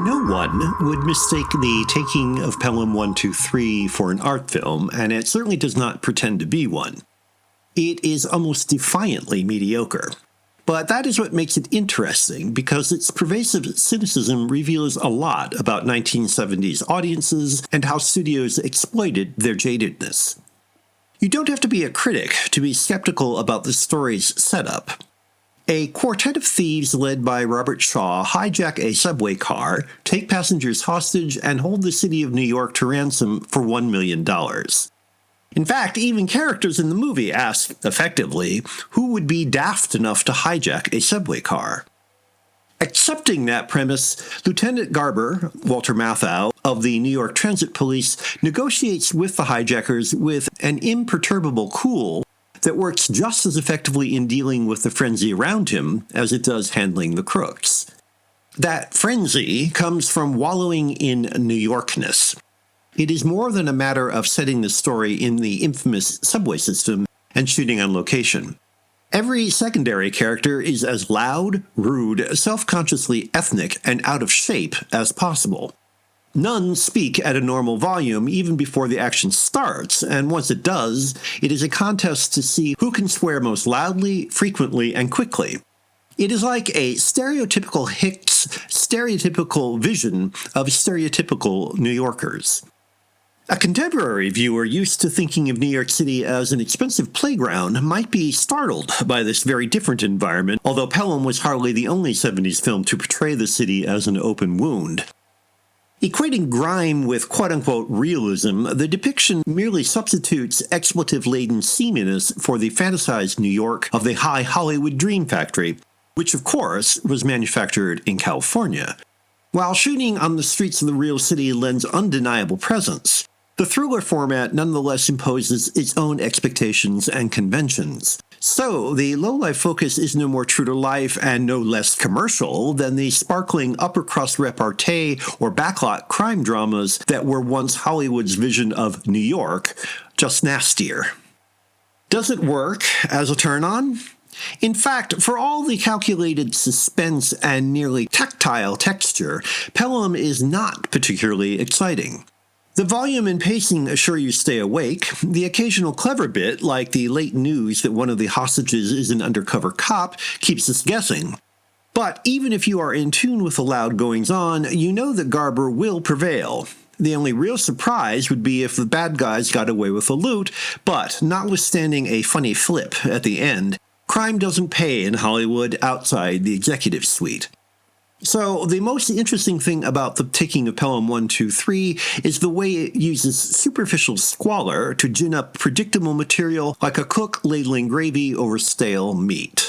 No one would mistake the taking of Pelham 123 for an art film, and it certainly does not pretend to be one. It is almost defiantly mediocre. But that is what makes it interesting, because its pervasive cynicism reveals a lot about 1970s audiences and how studios exploited their jadedness. You don't have to be a critic to be skeptical about the story's setup. A quartet of thieves led by Robert Shaw hijack a subway car, take passengers hostage, and hold the city of New York to ransom for $1 million. In fact, even characters in the movie ask, effectively, who would be daft enough to hijack a subway car? Accepting that premise, Lieutenant Garber, Walter Matthau, of the New York Transit Police, negotiates with the hijackers with an imperturbable cool that works just as effectively in dealing with the frenzy around him as it does handling the crooks. That frenzy comes from wallowing in New Yorkness. It is more than a matter of setting the story in the infamous subway system and shooting on location. Every secondary character is as loud, rude, self-consciously ethnic, and out of shape as possible. None speak at a normal volume even before the action starts, and once it does, it is a contest to see who can swear most loudly, frequently, and quickly. It is like a stereotypical Hicks stereotypical vision of stereotypical New Yorkers. A contemporary viewer used to thinking of New York City as an expensive playground might be startled by this very different environment, although Pelham was hardly the only 70s film to portray the city as an open wound. Equating grime with quote-unquote realism, the depiction merely substitutes expletive-laden seaminess for the fantasized New York of the high Hollywood dream factory, which of course was manufactured in California. While shooting on the streets of the real city lends undeniable presence, the thriller format nonetheless imposes its own expectations and conventions. So, the low-life focus is no more true to life and no less commercial than the sparkling upper-crust repartee or backlot crime dramas that were once Hollywood's vision of New York, just nastier. Does it work as a turn-on? In fact, for all the calculated suspense and nearly tactile texture, Pelham is not particularly exciting. The volume and pacing assure you stay awake. The occasional clever bit, like the late news that one of the hostages is an undercover cop, keeps us guessing. But even if you are in tune with the loud goings-on, you know that Garber will prevail. The only real surprise would be if the bad guys got away with the loot, but notwithstanding a funny flip at the end, crime doesn't pay in Hollywood outside the executive suite. So, the most interesting thing about the taking of Pelham 123 is the way it uses superficial squalor to gin up predictable material like a cook ladling gravy over stale meat.